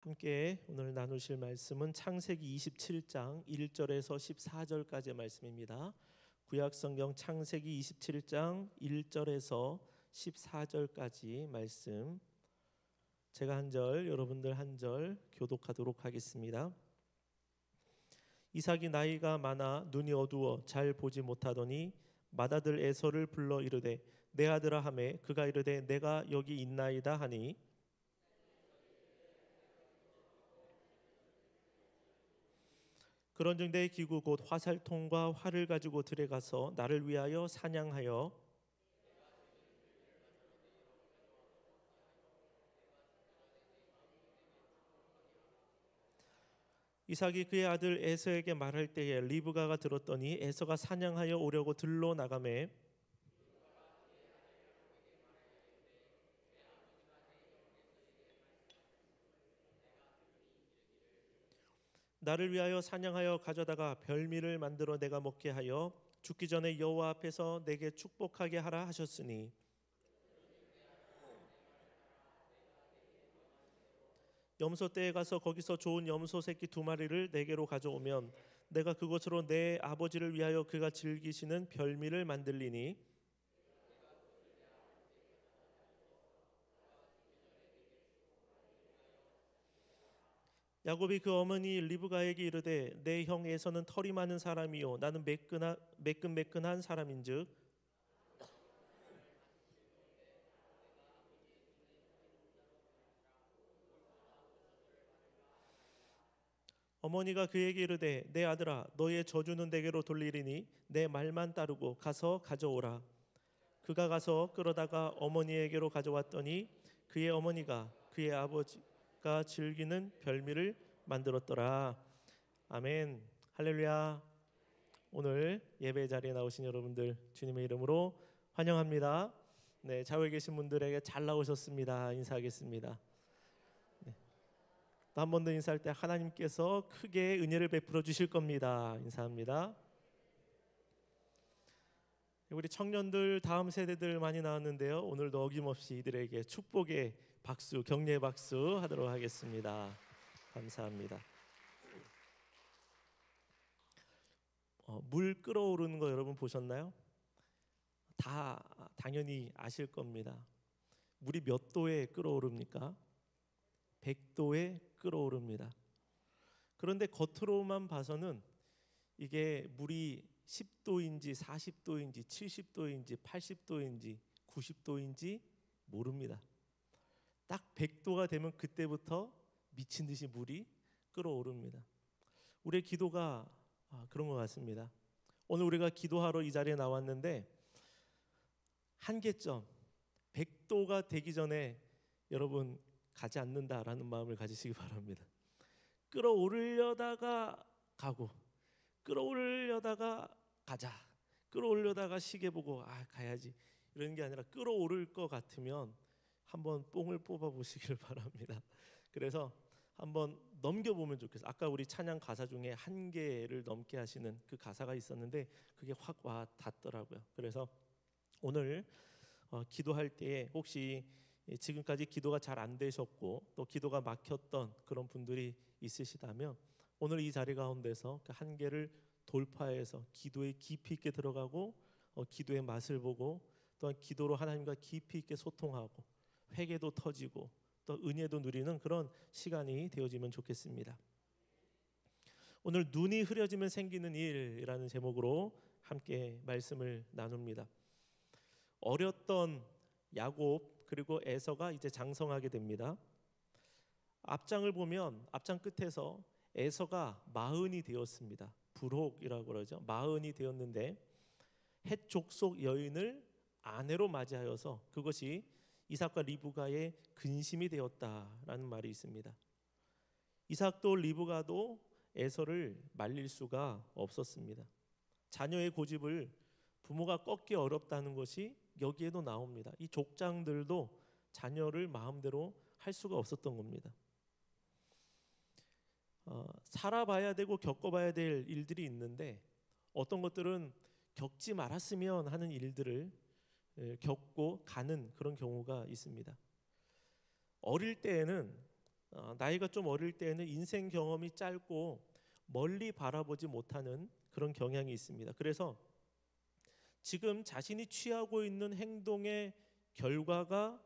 함께 오늘 나누실 말씀은 창세기 27장 1절에서 14절까지의 말씀입니다. 구약성경 창세기 27장 1절에서 14절까지 말씀, 제가 한 절, 여러분들 한 절 교독하도록 하겠습니다. 이삭이 나이가 많아 눈이 어두워 잘 보지 못하더니 맏아들 에서를 불러 이르되 내 아들아 하매 그가 이르되 내가 여기 있나이다 하니 그런즉 내 기구 곧 화살통과 활을 가지고 들에 가서 나를 위하여 사냥하여 이삭이 그의 아들 에서에게 말할 때에 리브가가 들었더니 에서가 사냥하여 오려고 들로 나가매 나를 위하여 사냥하여 가져다가 별미를 만들어 내가 먹게 하여 죽기 전에 여호와 앞에서 내게 축복하게 하라 하셨으니 염소 떼에 가서 거기서 좋은 염소 새끼 2마리를 내게로 가져오면 내가 그것으로 내 아버지를 위하여 그가 즐기시는 별미를 만들리니 야곱이 그 어머니 리브가에게 이르되 내 형 에서는 털이 많은 사람이요 나는 매끈매끈한 사람인즉 어머니가 그에게 이르되 내 아들아 너의 저주는 내게로 돌리리니 내 말만 따르고 가서 가져오라. 그가 가서 끌어다가 어머니에게로 가져왔더니 그의 어머니가 그의 아버지가 즐기는 별미를 만들었더라. 아멘. 할렐루야. 오늘 예배 자리에 나오신 여러분들 주님의 이름으로 환영합니다. 네, 좌우에 계신 분들에게 잘 나오셨습니다. 인사하겠습니다. 또 한 번 더 인사할 때 하나님께서 크게 은혜를 베풀어 주실 겁니다. 인사합니다. 우리 청년들 다음 세대들 많이 나왔는데요. 오늘도 어김없이 이들에게 축복의 박수, 격려의 박수 하도록 하겠습니다. 감사합니다. 물 끓어오르는 거 여러분 보셨나요? 다 당연히 아실 겁니다. 물이 몇 도에 끓어오릅니까? 100도에 끓어오릅니다. 그런데 겉으로만 봐서는 이게 물이 10도인지 40도인지 70도인지 80도인지 90도인지 모릅니다. 딱 100도가 되면 그때부터 미친 듯이 물이 끓어오릅니다. 우리의 기도가 그런 것 같습니다. 오늘 우리가 기도하러 이 자리에 나왔는데 한계점 100도가 되기 전에 여러분 가지 않는다라는 마음을 가지시기 바랍니다. 끌어오르려다가 가고 끌어오르려다가 가자, 끌어오르려다가 시계 보고 가야지 이런 게 아니라 끌어오를 것 같으면 한번 뽕을 뽑아 보시길 바랍니다. 그래서 한번 넘겨보면 좋겠어요. 아까 우리 찬양 가사 중에 한계를 넘게 하시는 그 가사가 있었는데 그게 확 와 닿더라고요. 그래서 오늘 기도할 때에 혹시 지금까지 기도가 잘 안 되셨고 또 기도가 막혔던 그런 분들이 있으시다면 오늘 이 자리 가운데서 그 한계를 돌파해서 기도에 깊이 있게 들어가고 기도의 맛을 보고 또한 기도로 하나님과 깊이 있게 소통하고 회개도 터지고 또 은혜도 누리는 그런 시간이 되어지면 좋겠습니다. 오늘 눈이 흐려지면 생기는 일이라는 제목으로 함께 말씀을 나눕니다. 어렸던 야곱 그리고 에서가 이제 장성하게 됩니다. 앞장을 보면 앞장 끝에서 에서가 마흔이 되었습니다. 불혹이라고 그러죠. 마흔이 되었는데 헷 족속 여인을 아내로 맞이하여서 그것이 이삭과 리브가의 근심이 되었다라는 말이 있습니다. 이삭도 리브가도 에서를 말릴 수가 없었습니다. 자녀의 고집을 부모가 꺾기 어렵다는 것이 여기에도 나옵니다. 이 족장들도 자녀를 마음대로 할 수가 없었던 겁니다. 살아봐야 되고 겪어봐야 될 일들이 있는데 어떤 것들은 겪지 말았으면 하는 일들을 겪고 가는 그런 경우가 있습니다. 어릴 때에는 나이가 좀 어릴 때에는 인생 경험이 짧고 멀리 바라보지 못하는 그런 경향이 있습니다. 그래서 지금 자신이 취하고 있는 행동의 결과가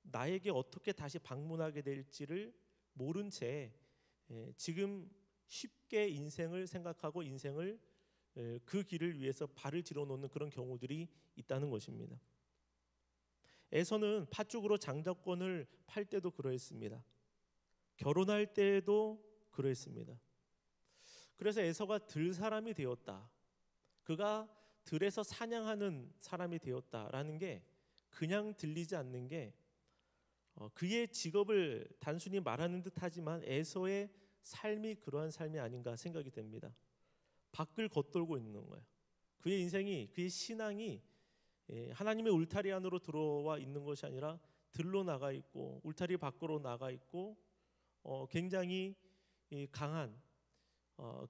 나에게 어떻게 다시 방문하게 될지를 모른 채 지금 쉽게 인생을 생각하고 인생을 그 길을 위해서 발을 들여 놓는 그런 경우들이 있다는 것입니다. 에서는 팥죽으로 장자권을 팔 때도 그러했습니다. 결혼할 때에도 그러했습니다. 그래서 에서가 들 사람이 되었다. 그가 들에서 사냥하는 사람이 되었다라는 게 그냥 들리지 않는 게 그의 직업을 단순히 말하는 듯하지만 에서의 삶이 그러한 삶이 아닌가 생각이 됩니다. 밖을 겉돌고 있는 거예요. 그의 인생이, 그의 신앙이 하나님의 울타리 안으로 들어와 있는 것이 아니라 들로 나가 있고 울타리 밖으로 나가 있고 굉장히 강한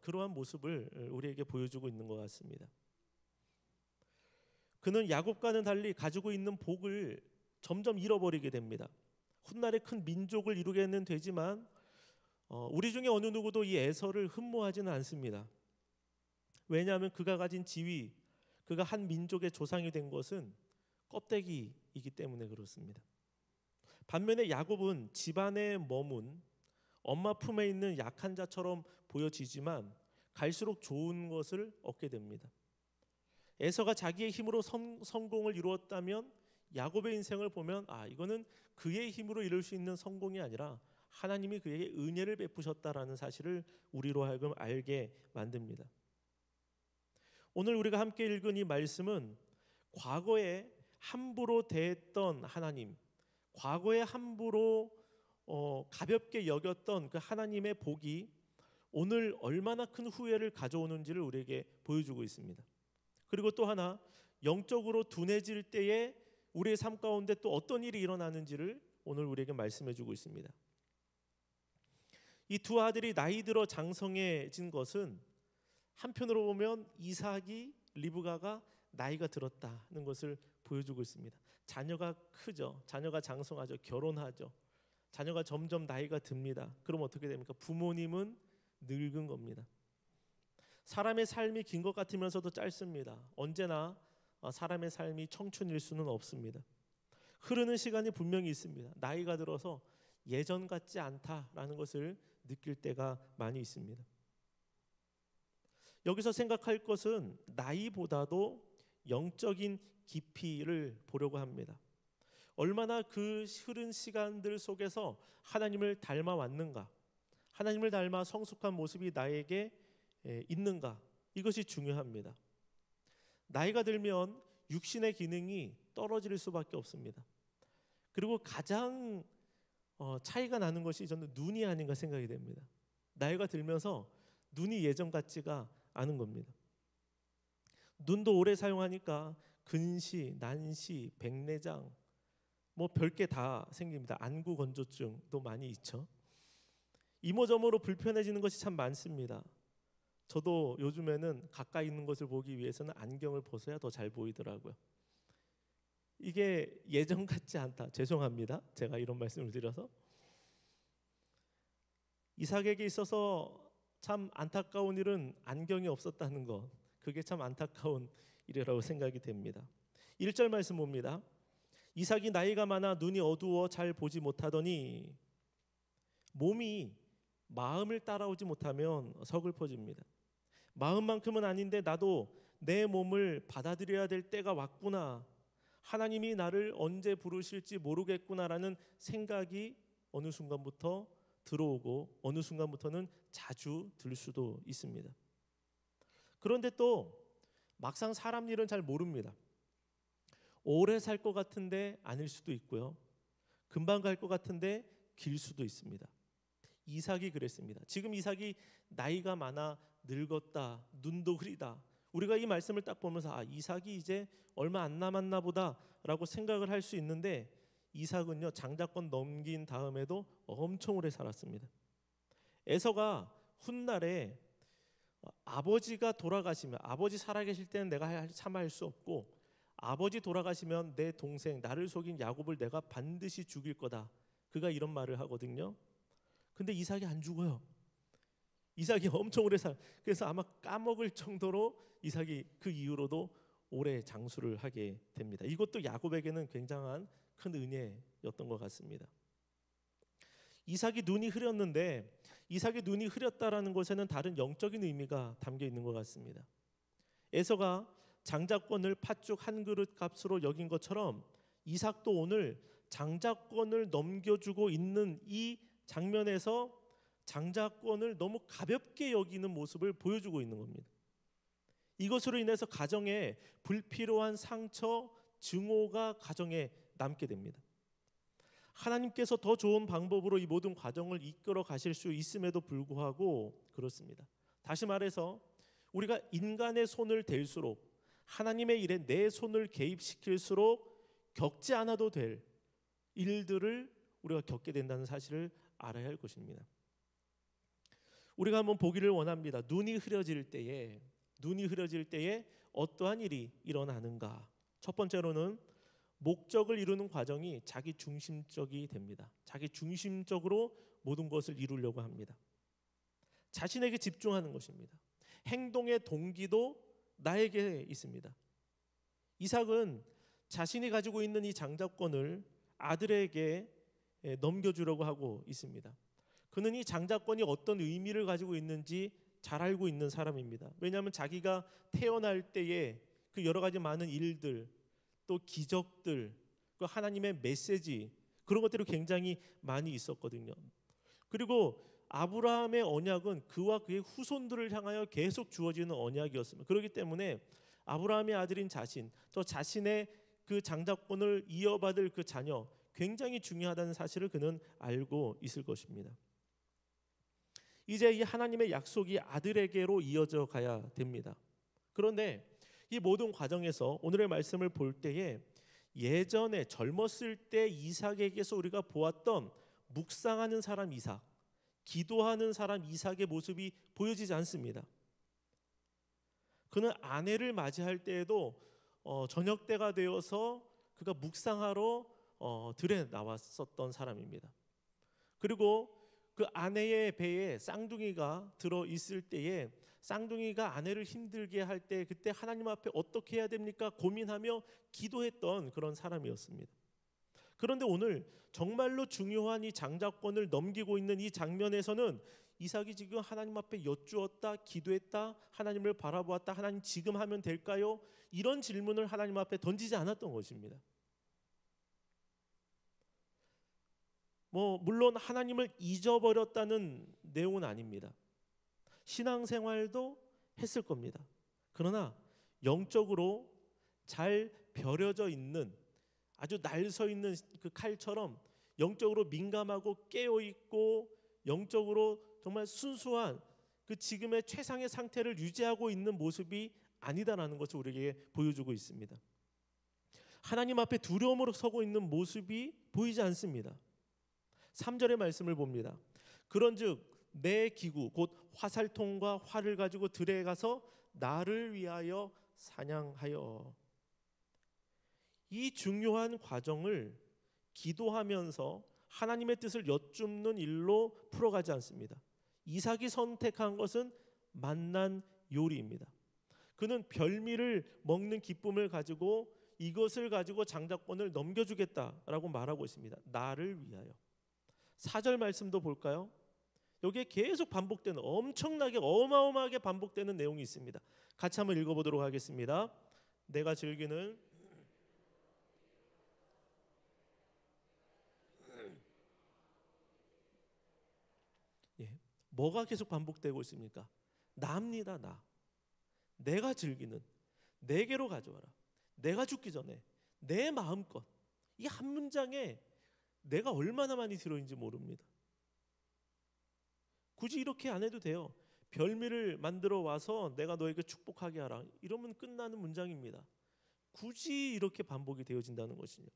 그러한 모습을 우리에게 보여주고 있는 것 같습니다. 그는 야곱과는 달리 가지고 있는 복을 점점 잃어버리게 됩니다. 훗날에 큰 민족을 이루게는 되지만 우리 중에 어느 누구도 이 에서를 흠모하지는 않습니다. 왜냐하면 그가 가진 지위, 그가 한 민족의 조상이 된 것은 껍데기이기 때문에 그렇습니다. 반면에 야곱은 집안에 머문 엄마 품에 있는 약한 자처럼 보여지지만 갈수록 좋은 것을 얻게 됩니다. 에서가 자기의 힘으로 성공을 이루었다면 야곱의 인생을 보면 이거는 그의 힘으로 이룰 수 있는 성공이 아니라 하나님이 그에게 은혜를 베푸셨다라는 사실을 우리로 하여금 알게 만듭니다. 오늘 우리가 함께 읽은 이 말씀은 과거에 함부로 대했던 하나님, 과거에 함부로 가볍게 여겼던 그 하나님의 복이 오늘 얼마나 큰 후회를 가져오는지를 우리에게 보여주고 있습니다. 그리고 또 하나, 영적으로 둔해질 때에 우리의 삶 가운데 또 어떤 일이 일어나는지를 오늘 우리에게 말씀해 주고 있습니다. 이 두 아들이 나이 들어 장성해진 것은 한편으로 보면 이삭이 리브가가 나이가 들었다는 것을 보여주고 있습니다. 자녀가 크죠. 자녀가 장성하죠. 결혼하죠. 자녀가 점점 나이가 듭니다. 그럼 어떻게 됩니까? 부모님은 늙은 겁니다. 사람의 삶이 긴 것 같으면서도 짧습니다. 언제나 사람의 삶이 청춘일 수는 없습니다. 흐르는 시간이 분명히 있습니다. 나이가 들어서 예전 같지 않다라는 것을 느낄 때가 많이 있습니다. 여기서 생각할 것은 나이보다도 영적인 깊이를 보려고 합니다. 얼마나 그 흐른 시간들 속에서 하나님을 닮아왔는가, 하나님을 닮아 성숙한 모습이 나에게 있는가, 이것이 중요합니다. 나이가 들면 육신의 기능이 떨어질 수밖에 없습니다. 그리고 가장 차이가 나는 것이 저는 눈이 아닌가 생각이 됩니다. 나이가 들면서 눈이 예전 같지가 않은 겁니다. 눈도 오래 사용하니까 근시, 난시, 백내장 뭐 별게 다 생깁니다. 안구 건조증도 많이 있죠. 이모저모로 불편해지는 것이 참 많습니다. 저도 요즘에는 가까이 있는 것을 보기 위해서는 안경을 벗어야 더 잘 보이더라고요. 이게 예전 같지 않다. 죄송합니다. 제가 이런 말씀을 드려서. 이삭에게 있어서 참 안타까운 일은 안경이 없었다는 것. 그게 참 안타까운 일이라고 생각이 됩니다. 1절 말씀 봅니다. 이삭이 나이가 많아 눈이 어두워 잘 보지 못하더니 몸이 마음을 따라오지 못하면 서글퍼집니다. 마음만큼은 아닌데 나도 내 몸을 받아들여야 될 때가 왔구나. 하나님이 나를 언제 부르실지 모르겠구나라는 생각이 어느 순간부터 들어오고 어느 순간부터는 자주 들 수도 있습니다. 그런데 또 막상 사람 일은 잘 모릅니다. 오래 살 것 같은데 아닐 수도 있고요. 금방 갈 것 같은데 길 수도 있습니다. 이삭이 그랬습니다. 지금 이삭이 나이가 많아 늙었다, 눈도 흐리다. 우리가 이 말씀을 딱 보면서 이삭이 이제 얼마 안 남았나 보다라고 생각을 할 수 있는데 이삭은요 장자권 넘긴 다음에도 엄청 오래 살았습니다. 에서가 훗날에 아버지가 돌아가시면, 아버지 살아계실 때는 내가 참아할 수 없고 아버지 돌아가시면 내 동생 나를 속인 야곱을 내가 반드시 죽일 거다. 그가 이런 말을 하거든요. 근데 이삭이 안 죽어요. 이삭이 엄청 오래 그래서 아마 까먹을 정도로 이삭이 그 이후로도 오래 장수를 하게 됩니다. 이것도 야곱에게는 굉장한 큰 은혜였던 것 같습니다. 이삭이 눈이 흐렸는데, 이삭이 눈이 흐렸다라는 것에는 다른 영적인 의미가 담겨 있는 것 같습니다. 에서가 장자권을 팥죽 한 그릇 값으로 여긴 것처럼 이삭도 오늘 장자권을 넘겨주고 있는 이 장면에서 장자권을 너무 가볍게 여기는 모습을 보여주고 있는 겁니다. 이것으로 인해서 가정에 불필요한 상처, 증오가 가정에 남게 됩니다. 하나님께서 더 좋은 방법으로 이 모든 과정을 이끌어 가실 수 있음에도 불구하고 그렇습니다. 다시 말해서 우리가 인간의 손을 댈수록, 하나님의 일에 내 손을 개입시킬수록 겪지 않아도 될 일들을 우리가 겪게 된다는 사실을 알아야 할 것입니다. 우리가 한번 보기를 원합니다. 눈이 흐려질 때에 어떠한 일이 일어나는가? 첫 번째로는 목적을 이루는 과정이 자기 중심적이 됩니다. 자기 중심적으로 모든 것을 이루려고 합니다. 자신에게 집중하는 것입니다. 행동의 동기도 나에게 있습니다. 이삭은 자신이 가지고 있는 이 장자권을 아들에게 넘겨주려고 하고 있습니다. 그는 이 장자권이 어떤 의미를 가지고 있는지 잘 알고 있는 사람입니다. 왜냐하면 자기가 태어날 때에 그 여러 가지 많은 일들, 또 기적들, 그 하나님의 메시지, 그런 것들이 굉장히 많이 있었거든요. 그리고 아브라함의 언약은 그와 그의 후손들을 향하여 계속 주어지는 언약이었습니다. 그렇기 때문에 아브라함의 아들인 자신, 또 자신의 그 장자권을 이어받을 그 자녀, 굉장히 중요하다는 사실을 그는 알고 있을 것입니다. 이제 이 하나님의 약속이 아들에게로 이어져 가야 됩니다. 그런데 이 모든 과정에서 오늘의 말씀을 볼 때에 예전에 젊었을 때 이삭에게서 우리가 보았던 묵상하는 사람 이삭, 기도하는 사람 이삭의 모습이 보여지지 않습니다. 그는 아내를 맞이할 때에도 저녁 때가 되어서 그가 묵상하러 들에 나왔었던 사람입니다. 그리고 그 아내의 배에 쌍둥이가 들어 있을 때에 쌍둥이가 아내를 힘들게 할 때 그때 하나님 앞에 어떻게 해야 됩니까? 고민하며 기도했던 그런 사람이었습니다. 그런데 오늘 정말로 중요한 이 장자권을 넘기고 있는 이 장면에서는 이삭이 지금 하나님 앞에 여쭈었다, 기도했다, 하나님을 바라보았다, 하나님 지금 하면 될까요? 이런 질문을 하나님 앞에 던지지 않았던 것입니다. 물론 하나님을 잊어버렸다는 내용은 아닙니다. 신앙생활도 했을 겁니다. 그러나 영적으로 잘 벼려져 있는, 아주 날서 있는 그 칼처럼 영적으로 민감하고 깨어있고 영적으로 정말 순수한 그 지금의 최상의 상태를 유지하고 있는 모습이 아니다라는 것을 우리에게 보여주고 있습니다. 하나님 앞에 두려움으로 서고 있는 모습이 보이지 않습니다. 3절의 말씀을 봅니다. 그런즉 내 기구 곧 화살통과 활을 가지고 들에 가서 나를 위하여 사냥하여. 이 중요한 과정을 기도하면서 하나님의 뜻을 여쭙는 일로 풀어가지 않습니다. 이삭이 선택한 것은 만난 요리입니다. 그는 별미를 먹는 기쁨을 가지고 이것을 가지고 장자권을 넘겨주겠다라고 말하고 있습니다. 나를 위하여. 4절 말씀도 볼까요? 여기에 계속 반복되는, 엄청나게 어마어마하게 반복되는 내용이 있습니다. 같이 한번 읽어보도록 하겠습니다. 내가 즐기는 뭐가 계속 반복되고 있습니까? 나입니다. 나. 내가 즐기는, 내게로 가져와라. 내가 죽기 전에 내 마음껏. 이 한 문장에 내가 얼마나 많이 들어있는지 모릅니다. 굳이 이렇게 안 해도 돼요. 별미를 만들어 와서 내가 너에게 축복하게 하라. 이러면 끝나는 문장입니다. 굳이 이렇게 반복이 되어진다는 것이죠.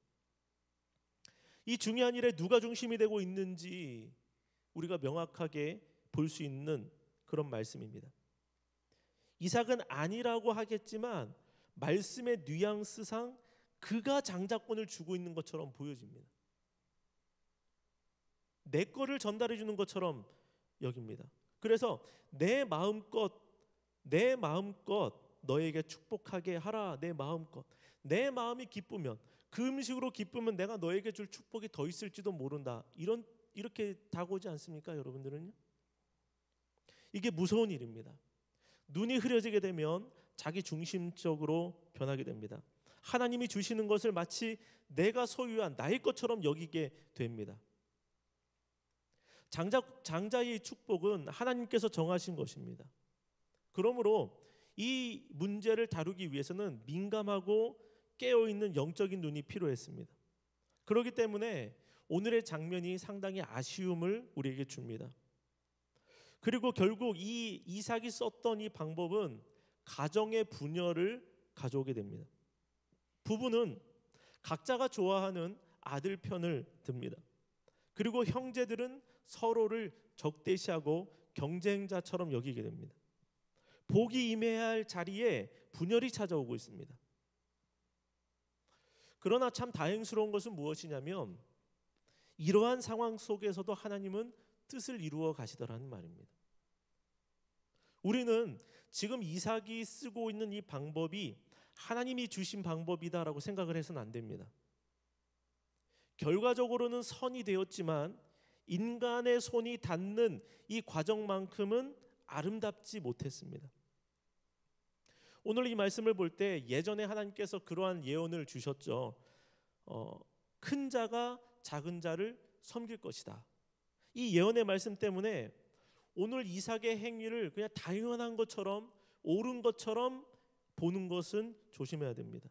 이 중요한 일에 누가 중심이 되고 있는지 우리가 명확하게 볼 수 있는 그런 말씀입니다. 이삭은 아니라고 하겠지만 말씀의 뉘앙스상 그가 장자권을 주고 있는 것처럼 보여집니다. 내 거를 전달해 주는 것처럼 여깁니다. 그래서 내 마음껏 너에게 축복하게 하라. 내 마음껏. 내 마음이 기쁘면, 그 음식으로 기쁘면 내가 너에게 줄 축복이 더 있을지도 모른다. 이렇게 다가오지 않습니까, 여러분들은요? 이게 무서운 일입니다. 눈이 흐려지게 되면 자기 중심적으로 변하게 됩니다. 하나님이 주시는 것을 마치 내가 소유한 나의 것처럼 여기게 됩니다. 장자의 축복은 하나님께서 정하신 것입니다. 그러므로 이 문제를 다루기 위해서는 민감하고 깨어있는 영적인 눈이 필요했습니다. 그렇기 때문에 오늘의 장면이 상당히 아쉬움을 우리에게 줍니다. 그리고 결국 이 이삭이 썼던 이 방법은 가정의 분열을 가져오게 됩니다. 부부는 각자가 좋아하는 아들 편을 듭니다. 그리고 형제들은 서로를 적대시하고 경쟁자처럼 여기게 됩니다. 복이 임해야 할 자리에 분열이 찾아오고 있습니다. 그러나 참 다행스러운 것은 무엇이냐면 이러한 상황 속에서도 하나님은 뜻을 이루어 가시더라는 말입니다. 우리는 지금 이삭이 쓰고 있는 이 방법이 하나님이 주신 방법이다라고 생각을 해서는 안 됩니다. 결과적으로는 선이 되었지만 인간의 손이 닿는 이 과정만큼은 아름답지 못했습니다. 오늘 이 말씀을 볼 때 예전에 하나님께서 그러한 예언을 주셨죠. 큰 자가 작은 자를 섬길 것이다. 이 예언의 말씀 때문에 오늘 이삭의 행위를 그냥 당연한 것처럼, 옳은 것처럼 보는 것은 조심해야 됩니다.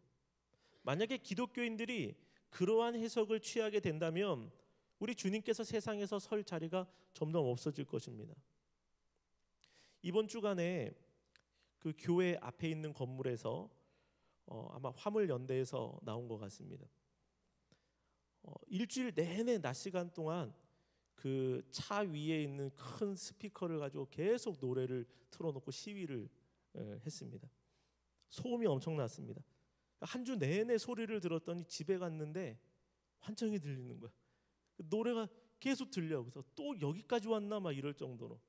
만약에 기독교인들이 그러한 해석을 취하게 된다면 우리 주님께서 세상에서 설 자리가 점점 없어질 것입니다. 이번 주간에 그 교회 앞에 있는 건물에서 아마 화물연대에서 나온 것 같습니다. 일주일 내내 낮 시간 동안 그 차 위에 있는 큰 스피커를 가지고 계속 노래를 틀어놓고 시위를 했습니다. 소음이 엄청났습니다. 한 주 내내 소리를 들었더니 집에 갔는데 환청이 들리는 거야. 노래가 계속 들려. 그래서 또 여기까지 왔나 막 이럴 정도로.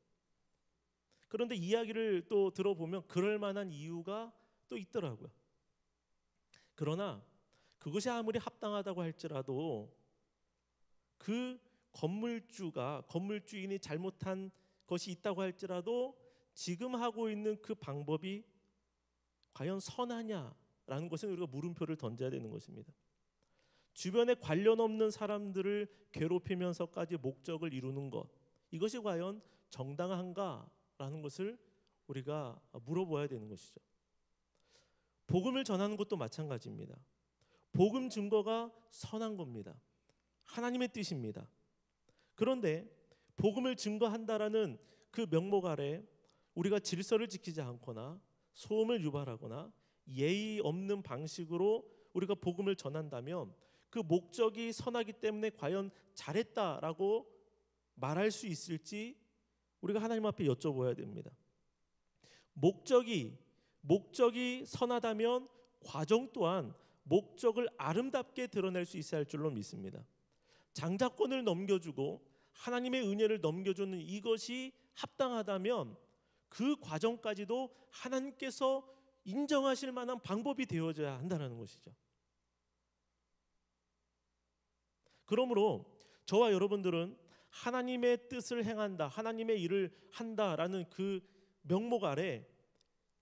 그런데 이야기를 또 들어보면 그럴 만한 이유가 또 있더라고요. 그러나 그것이 아무리 합당하다고 할지라도 그 건물주인이 잘못한 것이 있다고 할지라도 지금 하고 있는 그 방법이 과연 선하냐라는 것은 우리가 물음표를 던져야 되는 것입니다. 주변에 관련 없는 사람들을 괴롭히면서까지 목적을 이루는 것, 이것이 과연 정당한가라는 것을 우리가 물어봐야 되는 것이죠. 복음을 전하는 것도 마찬가지입니다. 복음 증거가 선한 겁니다. 하나님의 뜻입니다. 그런데 복음을 증거한다라는 그 명목 아래 우리가 질서를 지키지 않거나 소음을 유발하거나 예의 없는 방식으로 우리가 복음을 전한다면 그 목적이 선하기 때문에 과연 잘했다라고 말할 수 있을지 우리가 하나님 앞에 여쭤봐야 됩니다. 목적이 선하다면 과정 또한 목적을 아름답게 드러낼 수 있어야 할 줄로 믿습니다. 장자권을 넘겨주고 하나님의 은혜를 넘겨주는 이것이 합당하다면 그 과정까지도 하나님께서 인정하실 만한 방법이 되어져야 한다는 것이죠. 그러므로 저와 여러분들은 하나님의 뜻을 행한다, 하나님의 일을 한다라는 그 명목 아래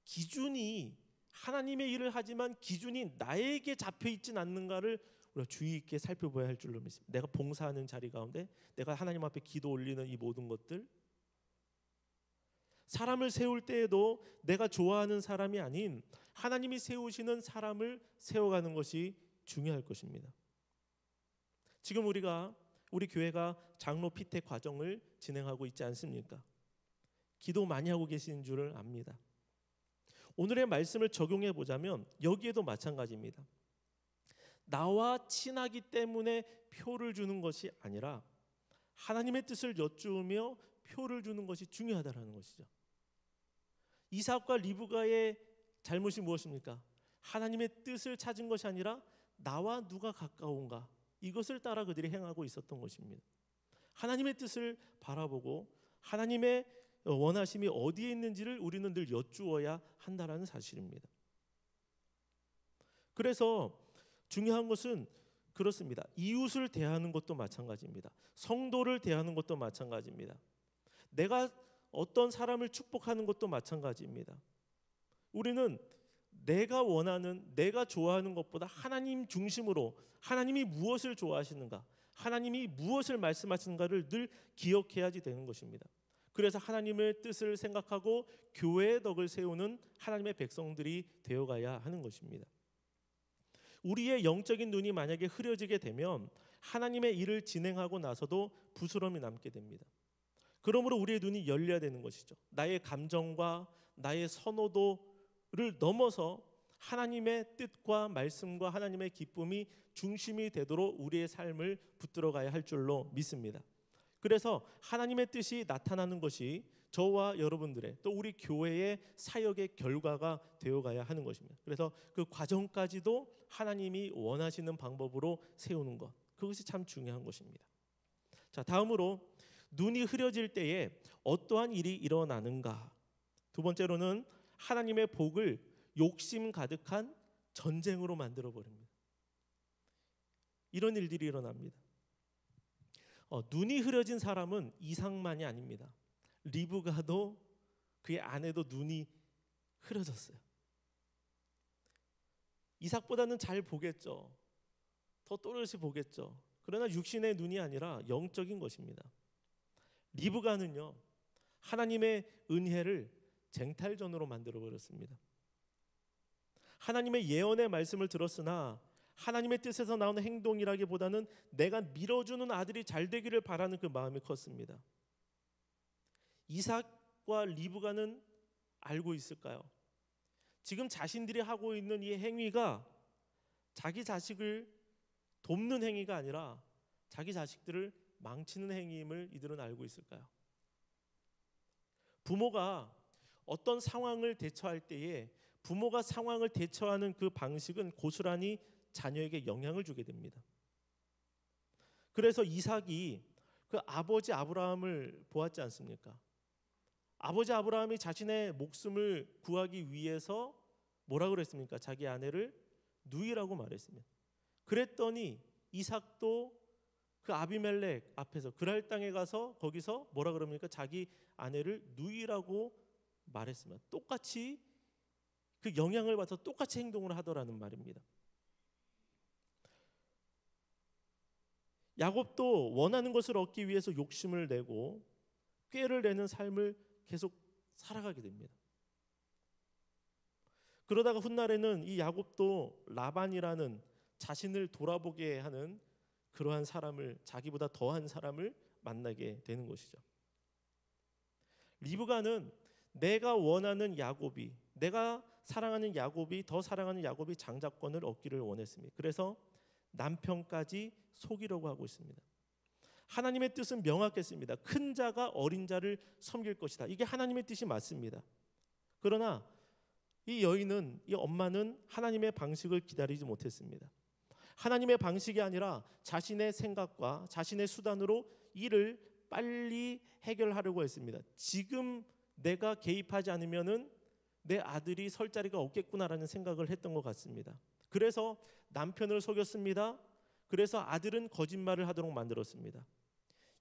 기준이 하나님의 일을 하지만 기준이 나에게 잡혀 있진 않는가를 우리가 주의 있게 살펴봐야 할 줄로 믿습니다. 내가 봉사하는 자리 가운데 내가 하나님 앞에 기도 올리는 이 모든 것들, 사람을 세울 때에도 내가 좋아하는 사람이 아닌 하나님이 세우시는 사람을 세워가는 것이 중요할 것입니다. 지금 우리 교회가 장로 피택 과정을 진행하고 있지 않습니까? 기도 많이 하고 계시는 줄을 압니다. 오늘의 말씀을 적용해 보자면 여기에도 마찬가지입니다. 나와 친하기 때문에 표를 주는 것이 아니라 하나님의 뜻을 여쭈며 표를 주는 것이 중요하다는 것이죠. 이삭과 리브가의 잘못이 무엇입니까? 하나님의 뜻을 찾은 것이 아니라 나와 누가 가까운가, 이것을 따라 그들이 행하고 있었던 것입니다. 하나님의 뜻을 바라보고 하나님의 원하심이 어디에 있는지를 우리는 늘 여쭈어야 한다는 사실입니다. 그래서 중요한 것은 그렇습니다. 이웃을 대하는 것도 마찬가지입니다. 성도를 대하는 것도 마찬가지입니다. 내가 어떤 사람을 축복하는 것도 마찬가지입니다. 우리는 내가 원하는, 내가 좋아하는 것보다 하나님 중심으로 하나님이 무엇을 좋아하시는가, 하나님이 무엇을 말씀하시는가를 늘 기억해야지 되는 것입니다. 그래서 하나님의 뜻을 생각하고 교회의 덕을 세우는 하나님의 백성들이 되어가야 하는 것입니다. 우리의 영적인 눈이 만약에 흐려지게 되면 하나님의 일을 진행하고 나서도 부스럼이 남게 됩니다. 그러므로 우리의 눈이 열려야 되는 것이죠. 나의 감정과 나의 선호도를 넘어서 하나님의 뜻과 말씀과 하나님의 기쁨이 중심이 되도록 우리의 삶을 붙들어가야 할 줄로 믿습니다. 그래서 하나님의 뜻이 나타나는 것이 저와 여러분들의 또 우리 교회의 사역의 결과가 되어가야 하는 것입니다. 그래서 그 과정까지도 하나님이 원하시는 방법으로 세우는 것, 그것이 참 중요한 것입니다. 자, 다음으로 눈이 흐려질 때에 어떠한 일이 일어나는가? 두 번째로는 하나님의 복을 욕심 가득한 전쟁으로 만들어 버립니다. 이런 일들이 일어납니다. 눈이 흐려진 사람은 이삭만이 아닙니다. 리브가도 그의 아내도 눈이 흐려졌어요. 이삭보다는 잘 보겠죠. 더 또렷이 보겠죠. 그러나 육신의 눈이 아니라 영적인 것입니다. 리브가는요, 하나님의 은혜를 쟁탈전으로 만들어 버렸습니다. 하나님의 예언의 말씀을 들었으나 하나님의 뜻에서 나오는 행동이라기보다는 내가 밀어주는 아들이 잘 되기를 바라는 그 마음이 컸습니다. 이삭과 리브가는 알고 있을까요? 지금 자신들이 하고 있는 이 행위가 자기 자식을 돕는 행위가 아니라 자기 자식들을 망치는 행위임을 이들은 알고 있을까요? 부모가 어떤 상황을 대처할 때에 부모가 상황을 대처하는 그 방식은 고스란히 자녀에게 영향을 주게 됩니다. 그래서 이삭이 그 아버지 아브라함을 보았지 않습니까? 아버지 아브라함이 자신의 목숨을 구하기 위해서 뭐라 그랬습니까? 자기 아내를 누이라고 말했습니다. 그랬더니 이삭도 그 아비멜렉 앞에서 그랄 땅에 가서 거기서 뭐라 그럽니까? 자기 아내를 누이라고 말했습니다. 똑같이 그 영향을 받아서 똑같이 행동을 하더라는 말입니다. 야곱도 원하는 것을 얻기 위해서 욕심을 내고 꾀를 내는 삶을 계속 살아가게 됩니다. 그러다가 훗날에는 이 야곱도 라반이라는 자신을 돌아보게 하는 그러한 사람을, 자기보다 더한 사람을 만나게 되는 것이죠. 리브가는 내가 원하는 야곱이, 내가 사랑하는 야곱이, 더 사랑하는 야곱이 장자권을 얻기를 원했습니다. 그래서 남편까지 속이려고 하고 있습니다. 하나님의 뜻은 명확했습니다. 큰 자가 어린 자를 섬길 것이다. 이게 하나님의 뜻이 맞습니다. 그러나 이 여인은, 이 엄마는 하나님의 방식을 기다리지 못했습니다. 하나님의 방식이 아니라 자신의 생각과 자신의 수단으로 일을 빨리 해결하려고 했습니다. 지금 내가 개입하지 않으면은 내 아들이 설 자리가 없겠구나라는 생각을 했던 것 같습니다. 그래서 남편을 속였습니다. 그래서 아들은 거짓말을 하도록 만들었습니다.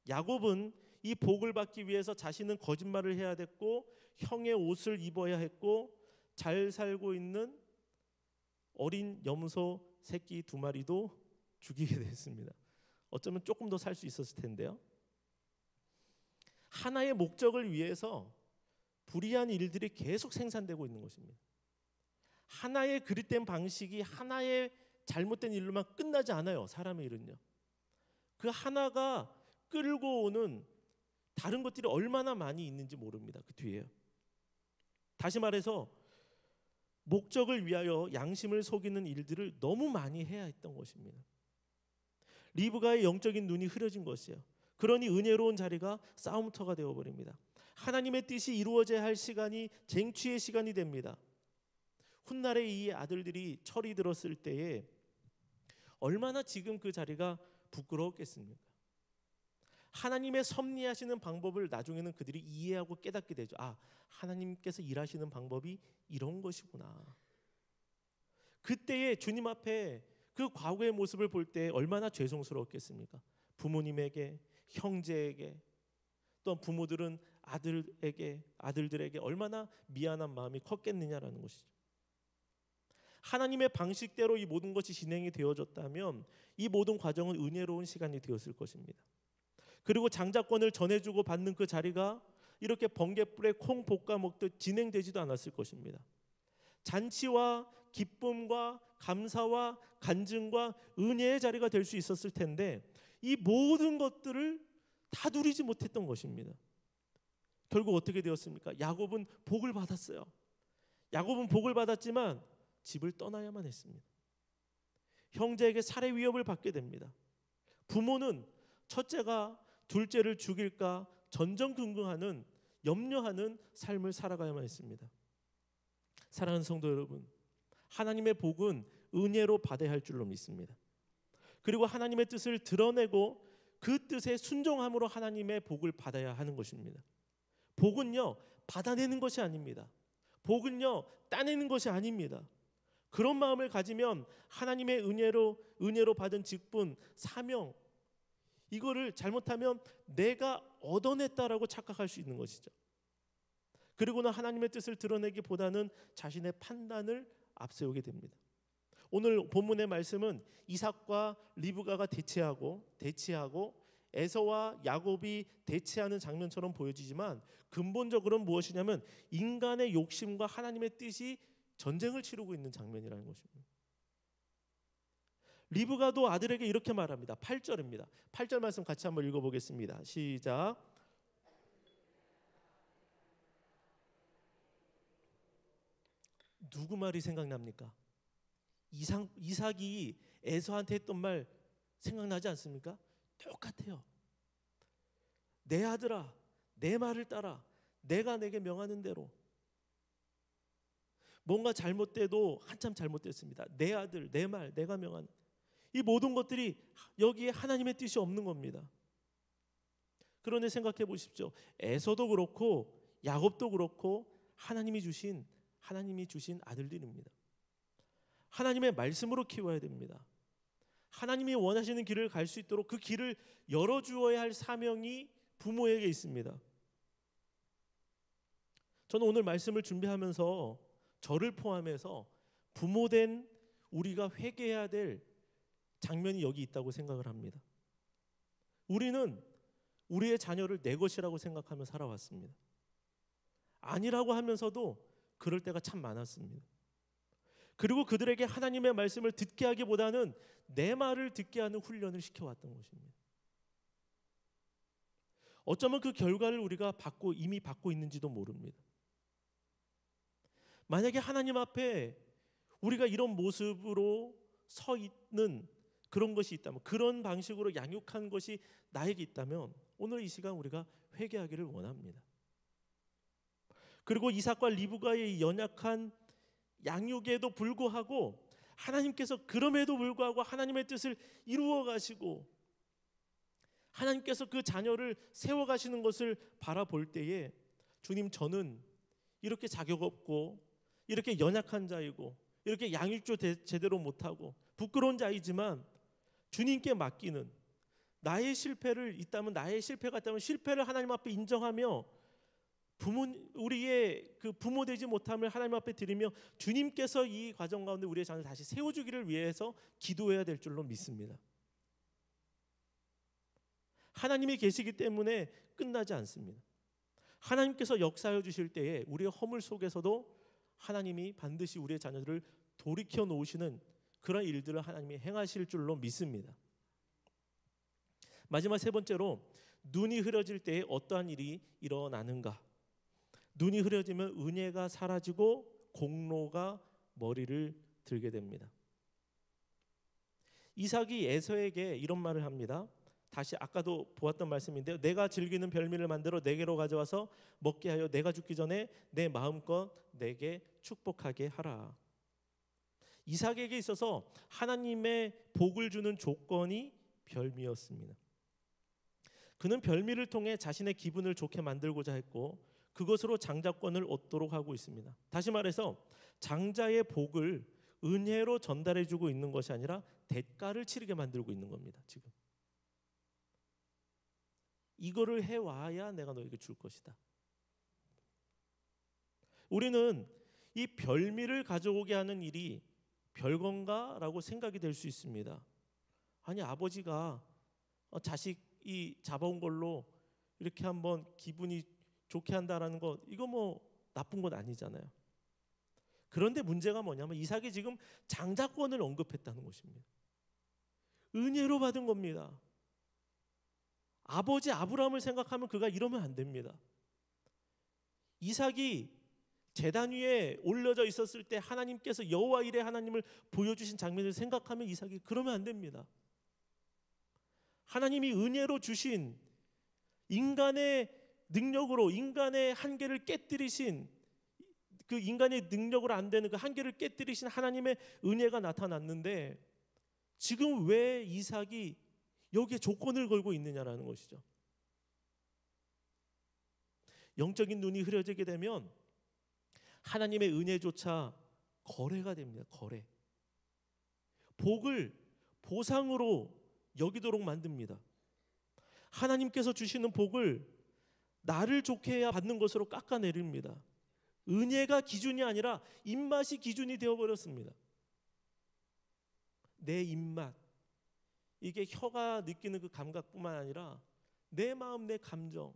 야곱은 이 복을 받기 위해서 자신은 거짓말을 해야 됐고 형의 옷을 입어야 했고 잘 살고 있는 어린 염소 새끼 2마리도 죽이게 됐습니다. 어쩌면 조금 더 살 수 있었을 텐데요. 하나의 목적을 위해서 불의한 일들이 계속 생산되고 있는 것입니다. 하나의 그릇된 방식이 하나의 잘못된 일로만 끝나지 않아요. 사람의 일은요. 그 하나가 끌고 오는 다른 것들이 얼마나 많이 있는지 모릅니다. 그 뒤에요. 다시 말해서 목적을 위하여 양심을 속이는 일들을 너무 많이 해야 했던 것입니다. 리브가의 영적인 눈이 흐려진 것이에요. 그러니 은혜로운 자리가 싸움터가 되어버립니다. 하나님의 뜻이 이루어져야 할 시간이 쟁취의 시간이 됩니다. 훗날에 이 아들들이 철이 들었을 때에 얼마나 지금 그 자리가 부끄러웠겠습니까? 하나님의 섭리하시는 방법을 나중에는 그들이 이해하고 깨닫게 되죠. 아, 하나님께서 일하시는 방법이 이런 것이구나. 그때에 주님 앞에 그 과거의 모습을 볼 때 얼마나 죄송스러웠겠습니까? 부모님에게, 형제에게, 또 부모들은 아들들에게 얼마나 미안한 마음이 컸겠느냐라는 것이죠. 하나님의 방식대로 이 모든 것이 진행이 되어졌다면 이 모든 과정은 은혜로운 시간이 되었을 것입니다. 그리고 장자권을 전해주고 받는 그 자리가 이렇게 번갯불에 콩 볶아 먹듯 진행되지도 않았을 것입니다. 잔치와 기쁨과 감사와 간증과 은혜의 자리가 될 수 있었을 텐데 이 모든 것들을 다 누리지 못했던 것입니다. 결국 어떻게 되었습니까? 야곱은 복을 받았어요. 야곱은 복을 받았지만 집을 떠나야만 했습니다. 형제에게 살해 위협을 받게 됩니다. 부모는 첫째가 둘째를 죽일까 전전긍긍하는, 염려하는 삶을 살아가야만 했습니다. 사랑하는 성도 여러분, 하나님의 복은 은혜로 받아야 할 줄로 믿습니다. 그리고 하나님의 뜻을 드러내고 그 뜻에 순종함으로 하나님의 복을 받아야 하는 것입니다. 복은요, 받아내는 것이 아닙니다. 복은요, 따내는 것이 아닙니다. 그런 마음을 가지면 하나님의 은혜로 받은 직분, 사명, 이거를 잘못하면 내가 얻어냈다라고 착각할 수 있는 것이죠. 그리고는 하나님의 뜻을 드러내기보다는 자신의 판단을 앞세우게 됩니다. 오늘 본문의 말씀은 이삭과 리브가가 대치하고 에서와 야곱이 대치하는 장면처럼 보여지지만 근본적으로는 무엇이냐면 인간의 욕심과 하나님의 뜻이 전쟁을 치르고 있는 장면이라는 것입니다. 리브가도 아들에게 이렇게 말합니다. 8절입니다. 8절 말씀 같이 한번 읽어보겠습니다. 시작. 누구 말이 생각납니까? 이삭이 에서한테 했던 말 생각나지 않습니까? 똑같아요. 내 아들아, 내 말을 따라. 내가 내게 명하는 대로. 뭔가 잘못돼도 한참 잘못됐습니다. 내 아들, 내 말, 내가 명하는. 이 모든 것들이 여기에 하나님의 뜻이 없는 겁니다. 그런데 생각해 보십시오. 에서도 그렇고 야곱도 그렇고 하나님이 주신 아들들입니다. 하나님의 말씀으로 키워야 됩니다. 하나님이 원하시는 길을 갈 수 있도록 그 길을 열어주어야 할 사명이 부모에게 있습니다. 저는 오늘 말씀을 준비하면서 저를 포함해서 부모된 우리가 회개해야 될 장면이 여기 있다고 생각을 합니다. 우리는 우리의 자녀를 내 것이라고 생각하며 살아왔습니다. 아니라고 하면서도 그럴 때가 참 많았습니다. 그리고 그들에게 하나님의 말씀을 듣게 하기보다는 내 말을 듣게 하는 훈련을 시켜왔던 것입니다. 어쩌면 그 결과를 우리가 이미 받고 있는지도 모릅니다. 만약에 하나님 앞에 우리가 이런 모습으로 서 있는 그런 것이 있다면, 그런 방식으로 양육한 것이 나에게 있다면 오늘 이 시간 우리가 회개하기를 원합니다. 그리고 이삭과 리브가의 연약한 양육에도 불구하고 하나님께서 그럼에도 불구하고 하나님의 뜻을 이루어 가시고 하나님께서 그 자녀를 세워 가시는 것을 바라볼 때에 주님, 저는 이렇게 자격 없고 이렇게 연약한 자이고 이렇게 양육도 제대로 못하고 부끄러운 자이지만 주님께 맡기는, 나의 실패를 있다면, 나의 실패가 있다면 실패를 하나님 앞에 인정하며 우리의 그 부모 되지 못함을 하나님 앞에 드리며 주님께서 이 과정 가운데 우리의 자녀를 다시 세워주기를 위해서 기도해야 될 줄로 믿습니다. 하나님이 계시기 때문에 끝나지 않습니다. 하나님께서 역사해 주실 때에 우리의 허물 속에서도 하나님이 반드시 우리의 자녀들을 돌이켜 놓으시는 그런 일들을 하나님이 행하실 줄로 믿습니다. 마지막 세 번째로, 눈이 흐려질 때에 어떠한 일이 일어나는가? 눈이 흐려지면 은혜가 사라지고 공로가 머리를 들게 됩니다. 이삭이 에서에게 이런 말을 합니다. 다시 아까도 보았던 말씀인데요. 내가 즐기는 별미를 만들어 내게로 가져와서 먹게 하여 내가 죽기 전에 내 마음껏 내게 축복하게 하라. 이삭에게 있어서 하나님의 복을 주는 조건이 별미였습니다. 그는 별미를 통해 자신의 기분을 좋게 만들고자 했고 그것으로 장자권을 얻도록 하고 있습니다. 다시 말해서 장자의 복을 은혜로 전달해주고 있는 것이 아니라 대가를 치르게 만들고 있는 겁니다. 지금 이거를 해와야 내가 너에게 줄 것이다. 우리는 이 별미를 가져오게 하는 일이 별건가? 라고 생각이 될 수 있습니다. 아니, 아버지가 자식이 잡아온 걸로 이렇게 한번 기분이 좋게 한다라는 것, 이거 뭐 나쁜 건 아니잖아요. 그런데 문제가 뭐냐면 이삭이 지금 장자권을 언급했다는 것입니다. 은혜로 받은 겁니다. 아버지 아브라함을 생각하면 그가 이러면 안 됩니다. 이삭이 제단 위에 올려져 있었을 때 하나님께서 여호와 일의 하나님을 보여주신 장면을 생각하면 이삭이 그러면 안 됩니다. 하나님이 은혜로 주신 인간의 능력으로 인간의 한계를 깨뜨리신 그 인간의 능력으로 안 되는 그 한계를 깨뜨리신 하나님의 은혜가 나타났는데 지금 왜 이삭이 여기에 조건을 걸고 있느냐라는 것이죠. 영적인 눈이 흐려지게 되면 하나님의 은혜조차 거래가 됩니다. 거래. 복을 보상으로 여기도록 만듭니다. 하나님께서 주시는 복을 나를 좋게 해야 받는 것으로 깎아내립니다. 은혜가 기준이 아니라 입맛이 기준이 되어버렸습니다. 내 입맛, 이게 혀가 느끼는 그 감각뿐만 아니라 내 마음, 내 감정,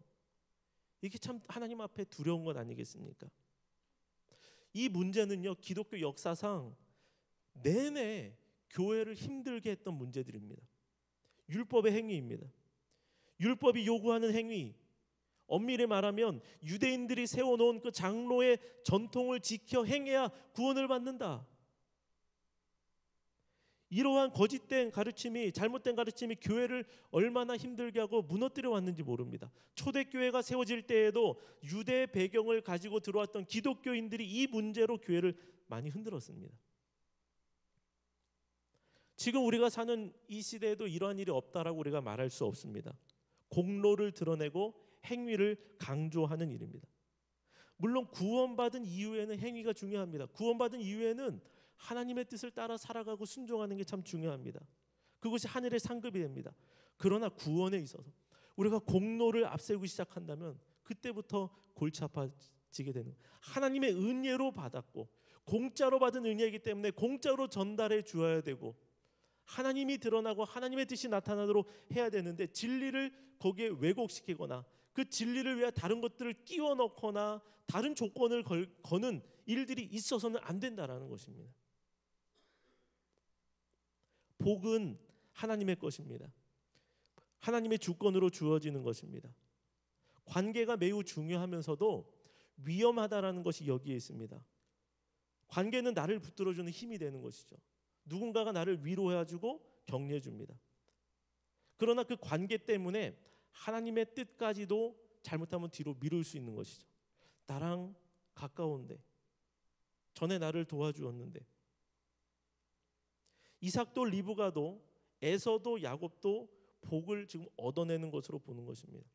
이게 참 하나님 앞에 두려운 것 아니겠습니까? 이 문제는요, 기독교 역사상 내내 교회를 힘들게 했던 문제들입니다. 율법의 행위입니다. 율법이 요구하는 행위, 엄밀히 말하면 유대인들이 세워놓은 그 장로의 전통을 지켜 행해야 구원을 받는다. 이러한 거짓된 가르침이, 잘못된 가르침이 교회를 얼마나 힘들게 하고 무너뜨려 왔는지 모릅니다. 초대교회가 세워질 때에도 유대 배경을 가지고 들어왔던 기독교인들이 이 문제로 교회를 많이 흔들었습니다. 지금 우리가 사는 이 시대에도 이러한 일이 없다라고 우리가 말할 수 없습니다. 공로를 드러내고 행위를 강조하는 일입니다. 물론 구원받은 이후에는 행위가 중요합니다. 구원받은 이후에는 하나님의 뜻을 따라 살아가고 순종하는 게 참 중요합니다. 그것이 하늘의 상급이 됩니다. 그러나 구원에 있어서 우리가 공로를 앞세우기 시작한다면 그때부터 골치 아파지게 되는, 하나님의 은혜로 받았고 공짜로 받은 은혜이기 때문에 공짜로 전달해 주어야 되고 하나님이 드러나고 하나님의 뜻이 나타나도록 해야 되는데 진리를 거기에 왜곡시키거나 그 진리를 위해 다른 것들을 끼워 넣거나 다른 조건을 거는 일들이 있어서는 안 된다라는 것입니다. 복은 하나님의 것입니다. 하나님의 주권으로 주어지는 것입니다. 관계가 매우 중요하면서도 위험하다라는 것이 여기에 있습니다. 관계는 나를 붙들어주는 힘이 되는 것이죠. 누군가가 나를 위로해주고 격려해줍니다. 그러나 그 관계 때문에 하나님의 뜻까지도 잘못하면 뒤로 미룰 수 있는 것이죠. 나랑 가까운데, 전에 나를 도와주었는데, 이삭도 리브가도 에서도 야곱도 복을 지금 얻어내는 것으로 보는 것입니다.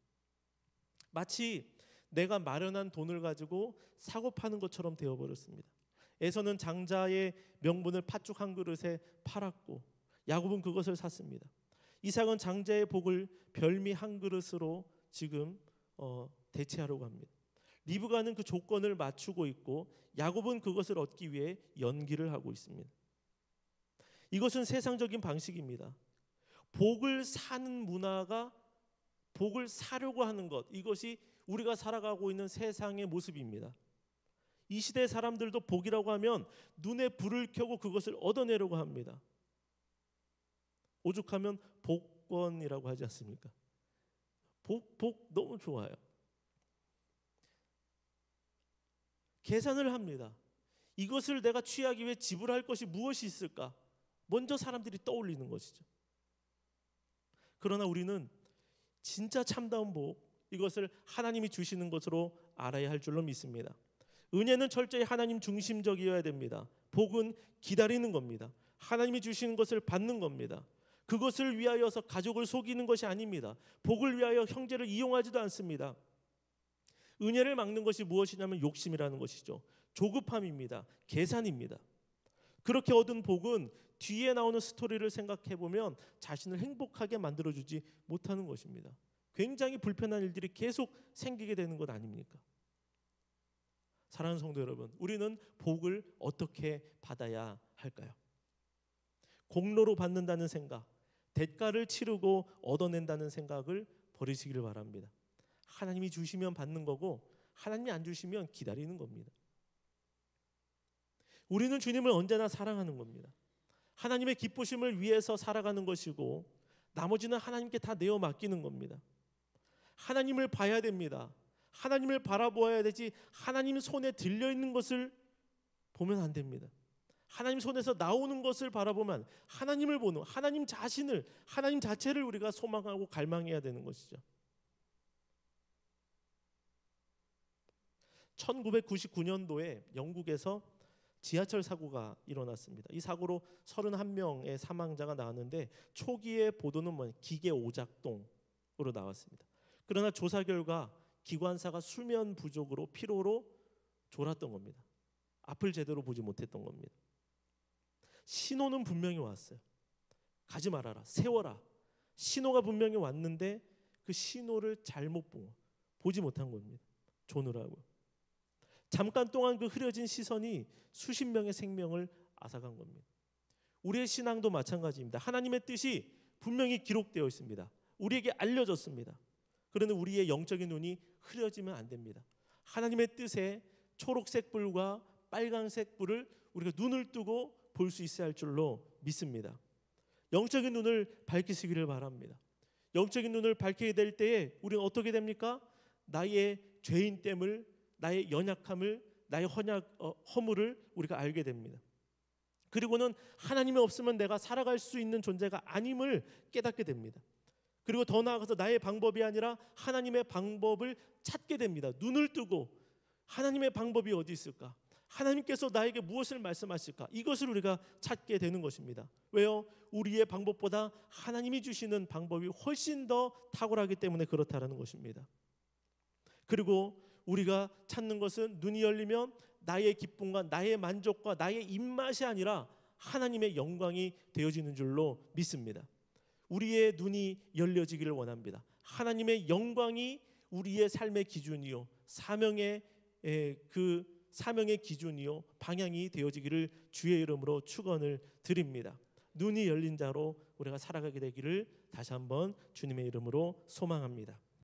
마치 내가 마련한 돈을 가지고 사고 파는 것처럼 되어버렸습니다. 에서는 장자의 명분을 팥죽 한 그릇에 팔았고 야곱은 그것을 샀습니다. 이삭은 장자의 복을 별미 한 그릇으로 지금 대체하려고 합니다. 리브가는 그 조건을 맞추고 있고 야곱은 그것을 얻기 위해 연기를 하고 있습니다. 이것은 세상적인 방식입니다. 복을 사는 문화가, 복을 사려고 하는 것, 이것이 우리가 살아가고 있는 세상의 모습입니다. 이 시대 사람들도 복이라고 하면 눈에 불을 켜고 그것을 얻어내려고 합니다. 오죽하면 복권이라고 하지 않습니까? 복 너무 좋아요. 계산을 합니다. 이것을 내가 취하기 위해 지불할 것이 무엇이 있을까? 먼저 사람들이 떠올리는 것이죠. 그러나 우리는 진짜 참다운 복, 이것을 하나님이 주시는 것으로 알아야 할 줄로 믿습니다. 은혜는 철저히 하나님 중심적이어야 됩니다. 복은 기다리는 겁니다. 하나님이 주시는 것을 받는 겁니다. 그것을 위하여서 가족을 속이는 것이 아닙니다. 복을 위하여 형제를 이용하지도 않습니다. 은혜를 막는 것이 무엇이냐면 욕심이라는 것이죠. 조급함입니다. 계산입니다. 그렇게 얻은 복은 뒤에 나오는 스토리를 생각해 보면 자신을 행복하게 만들어주지 못하는 것입니다. 굉장히 불편한 일들이 계속 생기게 되는 것 아닙니까? 사랑하는 성도 여러분, 우리는 복을 어떻게 받아야 할까요? 공로로 받는다는 생각, 대가를 치르고 얻어낸다는 생각을 버리시기를 바랍니다. 하나님이 주시면 받는 거고 하나님이 안 주시면 기다리는 겁니다. 우리는 주님을 언제나 사랑하는 겁니다. 하나님의 기쁘심을 위해서 살아가는 것이고 나머지는 하나님께 다 내어 맡기는 겁니다. 하나님을 봐야 됩니다. 하나님을 바라보아야 되지 하나님 손에 들려있는 것을 보면 안 됩니다. 하나님 손에서 나오는 것을 바라보면 하나님을 보는, 하나님 자신을, 하나님 자체를 우리가 소망하고 갈망해야 되는 것이죠. 1999년도에 영국에서 지하철 사고가 일어났습니다. 이 사고로 31명의 사망자가 나왔는데 초기의 보도는 기계 오작동으로 나왔습니다. 그러나 조사 결과 기관사가 수면 부족으로 피로로 졸았던 겁니다. 앞을 제대로 보지 못했던 겁니다. 신호는 분명히 왔어요. 가지 말아라, 세워라. 신호가 분명히 왔는데 그 신호를 잘못 보지 못한 겁니다. 조느라고. 잠깐 동안 그 흐려진 시선이 수십 명의 생명을 앗아간 겁니다. 우리의 신앙도 마찬가지입니다. 하나님의 뜻이 분명히 기록되어 있습니다. 우리에게 알려졌습니다. 그런데 우리의 영적인 눈이 흐려지면 안 됩니다. 하나님의 뜻에 초록색 불과 빨간색 불을 우리가 눈을 뜨고 볼 수 있어야 할 줄로 믿습니다. 영적인 눈을 밝히시기를 바랍니다. 영적인 눈을 밝히게 될 때에 우리는 어떻게 됩니까? 나의 죄인됨을, 나의 연약함을, 나의 허물을 우리가 알게 됩니다. 그리고는 하나님이 없으면 내가 살아갈 수 있는 존재가 아님을 깨닫게 됩니다. 그리고 더 나아가서 나의 방법이 아니라 하나님의 방법을 찾게 됩니다. 눈을 뜨고 하나님의 방법이 어디 있을까? 하나님께서 나에게 무엇을 말씀하실까? 이것을 우리가 찾게 되는 것입니다. 왜요? 우리의 방법보다 하나님이 주시는 방법이 훨씬 더 탁월하기 때문에 그렇다라는 것입니다. 그리고 우리가 찾는 것은 눈이 열리면 나의 기쁨과 나의 만족과 나의 입맛이 아니라 하나님의 영광이 되어지는 줄로 믿습니다. 우리의 눈이 열려지기를 원합니다. 하나님의 영광이 우리의 삶의 기준이요, 사명의 기준이요, 방향이 되어지기를 주의 이름으로 축원을 드립니다. 눈이 열린 자로 우리가 살아가게 되기를 다시 한번 주님의 이름으로 소망합니다.